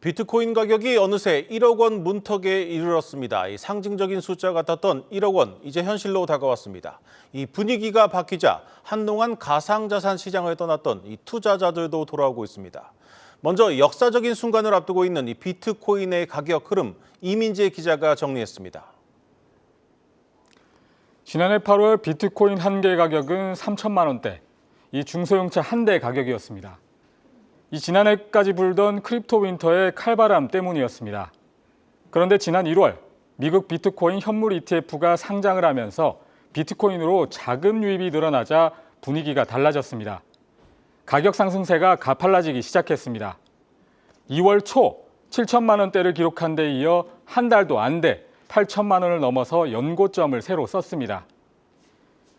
비트코인 가격이 어느새 1억 원 문턱에 이르렀습니다. 이 상징적인 숫자 같았던 1억 원, 이제 현실로 다가왔습니다. 이 분위기가 바뀌자 한동안 가상자산 시장을 떠났던 이 투자자들도 돌아오고 있습니다. 먼저 역사적인 순간을 앞두고 있는 이 비트코인의 가격 흐름, 이민재 기자가 정리했습니다. 지난해 8월 비트코인 한 개 가격은 3천만 원대, 이 중소형차 한 대 가격이었습니다. 이 지난해까지 불던 크립토 윈터의 칼바람 때문이었습니다. 그런데 지난 1월 미국 비트코인 현물 ETF가 상장을 하면서 비트코인으로 자금 유입이 늘어나자 분위기가 달라졌습니다. 가격 상승세가 가팔라지기 시작했습니다. 2월 초 7천만 원대를 기록한 데 이어 한 달도 안 돼 8천만 원을 넘어서 연고점을 새로 썼습니다.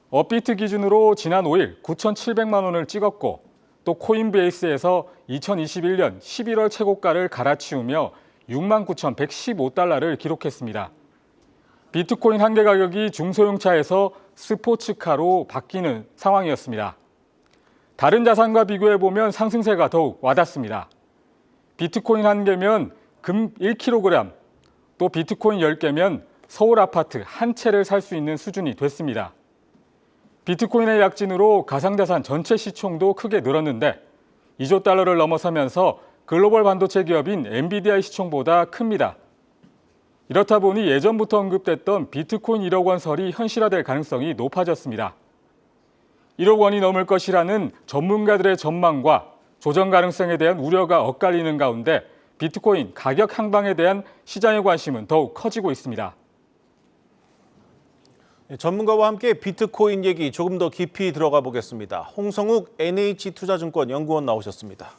업비트 기준으로 지난 5일 9,700만 원을 찍었고 또 코인베이스에서 2021년 11월 최고가를 갈아치우며 69,115달러를 기록했습니다. 비트코인 한 개 가격이 중소형차에서 스포츠카로 바뀌는 상황이었습니다. 다른 자산과 비교해보면 상승세가 더욱 와닿습니다. 비트코인 한 개면 금 1kg, 또 비트코인 10개면 서울 아파트 한 채를 살 수 있는 수준이 됐습니다. 비트코인의 약진으로 가상자산 전체 시총도 크게 늘었는데 2조 달러를 넘어서면서 글로벌 반도체 기업인 엔비디아의 시총보다 큽니다. 이렇다 보니 예전부터 언급됐던 비트코인 1억 원 설이 현실화될 가능성이 높아졌습니다. 1억 원이 넘을 것이라는 전문가들의 전망과 조정 가능성에 대한 우려가 엇갈리는 가운데 비트코인 가격 향방에 대한 시장의 관심은 더욱 커지고 있습니다. 전문가와 함께 비트코인 얘기 조금 더 깊이 들어가 보겠습니다. 홍성욱 NH투자증권 연구원 나오셨습니다.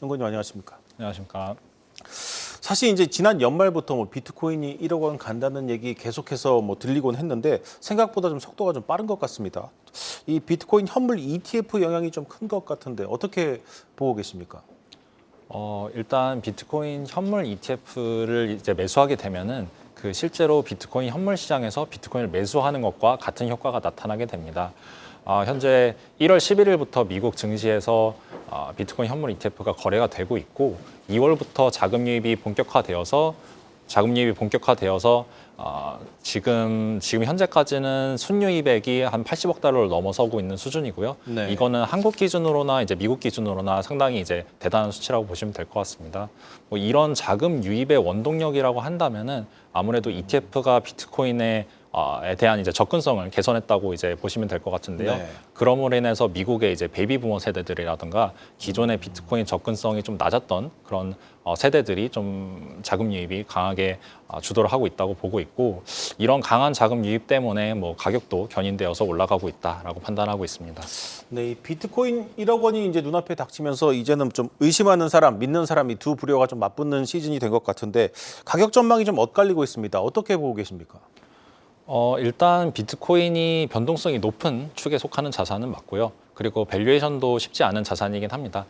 연구원님 안녕하십니까? 안녕하십니까? 사실 이제 지난 연말부터 비트코인이 1억 원 간다는 얘기 계속해서 들리곤 했는데 생각보다 좀 속도가 좀 빠른 것 같습니다. 이 비트코인 현물 ETF 영향이 좀 큰 것 같은데 어떻게 보고 계십니까? 일단 비트코인 현물 ETF를 이제 매수하게 되면은 실제로 비트코인 현물 시장에서 비트코인을 매수하는 것과 같은 효과가 나타나게 됩니다. 현재 1월 11일부터 미국 증시에서 비트코인 현물 ETF가 거래가 되고 있고 2월부터 자금 유입이 본격화되어서 지금 현재까지는 순유입액이 한 80억 달러를 넘어서고 있는 수준이고요. 네. 이거는 한국 기준으로나 이제 미국 기준으로나 상당히 이제 대단한 수치라고 보시면 될 것 같습니다. 이런 자금 유입의 원동력이라고 한다면은 아무래도 ETF가 비트코인에 대한 이제 접근성을 개선했다고 이제 보시면 될 것 같은데요. 네. 그럼으로 인해서 미국의 이제 베이비 부머 세대들이라든가 기존의 비트코인 접근성이 좀 낮았던 그런 세대들이 좀 자금 유입이 강하게 주도를 하고 있다고 보고 있고 이런 강한 자금 유입 때문에 가격도 견인되어서 올라가고 있다라고 판단하고 있습니다. 네, 이 비트코인 1억 원이 이제 눈앞에 닥치면서 이제는 좀 의심하는 사람, 믿는 사람이 두 부류가 좀 맞붙는 시즌이 된 것 같은데 가격 전망이 좀 엇갈리고 있습니다. 어떻게 보고 계십니까? 일단 비트코인이 변동성이 높은 축에 속하는 자산은 맞고요. 그리고 밸류에이션도 쉽지 않은 자산이긴 합니다.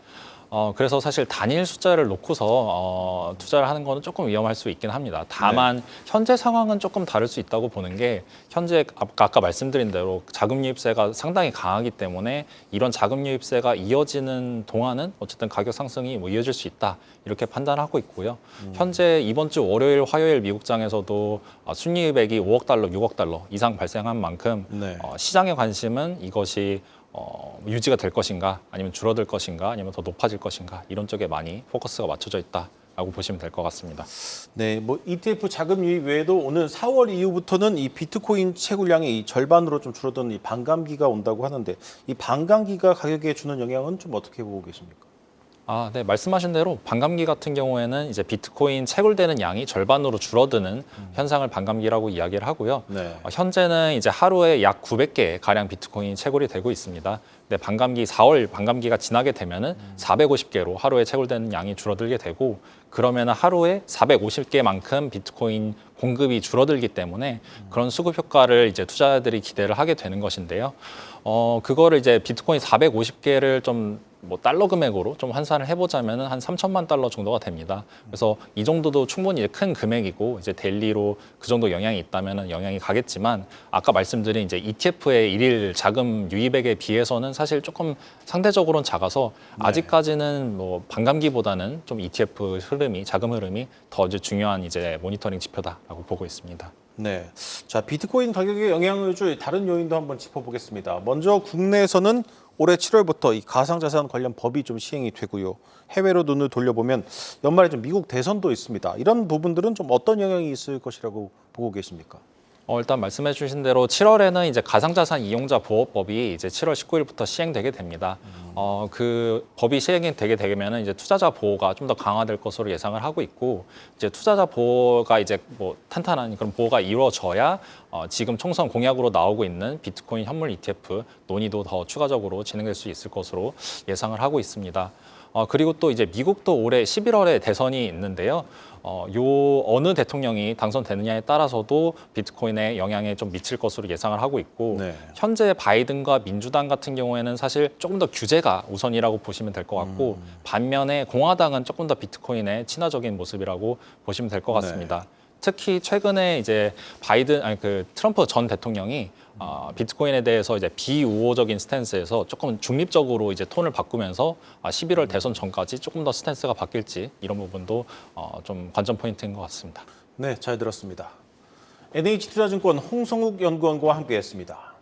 그래서 사실 단일 숫자를 놓고서 투자를 하는 거는 조금 위험할 수 있긴 합니다. 다만 현재 상황은 조금 다를 수 있다고 보는 게 현재 아까 말씀드린 대로 자금 유입세가 상당히 강하기 때문에 이런 자금 유입세가 이어지는 동안은 어쨌든 가격 상승이 이어질 수 있다 이렇게 판단하고 있고요. 현재 이번 주 월요일, 화요일 미국장에서도 순유입액이 5억 달러, 6억 달러 이상 발생한 만큼 시장의 관심은 이것이 유지가 될 것인가 아니면 줄어들 것인가 아니면 더 높아질 것인가 이런 쪽에 많이 포커스가 맞춰져 있다라고 보시면 될 것 같습니다. 네, ETF 자금 유입 외에도 오늘 4월 이후부터는 이 비트코인 채굴량이 이 절반으로 좀 줄어든 이 반감기가 온다고 하는데 이 반감기가 가격에 주는 영향은 좀 어떻게 보고 계십니까? 네, 말씀하신 대로 반감기 같은 경우에는 이제 비트코인 채굴되는 양이 절반으로 줄어드는 현상을 반감기라고 이야기를 하고요. 네. 현재는 이제 하루에 약 900개 가량 비트코인 채굴이 되고 있습니다. 근데 4월 반감기가 지나게 되면은 450개로 하루에 채굴되는 양이 줄어들게 되고 그러면은 하루에 450개만큼 비트코인 공급이 줄어들기 때문에 그런 수급 효과를 이제 투자자들이 기대를 하게 되는 것인데요. 그거를 이제 비트코인 450개를 좀 뭐 달러 금액으로 좀 환산을 해보자면은 한 3천만 달러 정도가 됩니다. 그래서 이 정도도 충분히 이제 큰 금액이고 이제 데일리로 그 정도 영향이 있다면은 영향이 가겠지만 아까 말씀드린 이제 ETF의 일일 자금 유입액에 비해서는 사실 조금 상대적으로는 작아서 아직까지는 뭐 반감기보다는 좀 ETF 흐름이 자금 흐름이 더 이제 중요한 이제 모니터링 지표다라고 보고 있습니다. 네. 자, 비트코인 가격에 영향을 줄 다른 요인도 한번 짚어보겠습니다. 먼저 국내에서는 올해 7월부터 이 가상자산 관련 법이 좀 시행이 되고요. 해외로 눈을 돌려보면 연말에 좀 미국 대선도 있습니다. 이런 부분들은 좀 어떤 영향이 있을 것이라고 보고 계십니까? 일단 말씀해 주신 대로 7월에는 이제 가상자산 이용자 보호법이 이제 7월 19일부터 시행되게 됩니다. 그 법이 시행이 되게 되면은 이제 투자자 보호가 좀 더 강화될 것으로 예상을 하고 있고 이제 투자자 보호가 이제 뭐 탄탄한 그런 보호가 이루어져야 지금 총선 공약으로 나오고 있는 비트코인 현물 ETF 논의도 더 추가적으로 진행될 수 있을 것으로 예상을 하고 있습니다. 그리고 또 이제 미국도 올해 11월에 대선이 있는데요. 어느 대통령이 당선되느냐에 따라서도 비트코인에 영향에 좀 미칠 것으로 예상을 하고 있고 네. 현재 바이든과 민주당 같은 경우에는 사실 조금 더 규제가 우선이라고 보시면 될 것 같고 반면에 공화당은 조금 더 비트코인에 친화적인 모습이라고 보시면 될 것 같습니다. 특히 최근에 이제 트럼프 전 대통령이 비트코인에 대해서 이제 비우호적인 스탠스에서 조금 중립적으로 이제 톤을 바꾸면서 11월 대선 전까지 조금 더 스탠스가 바뀔지 이런 부분도 좀 관전 포인트인 것 같습니다. 네, 잘 들었습니다. NH투자증권 홍성욱 연구원과 함께했습니다.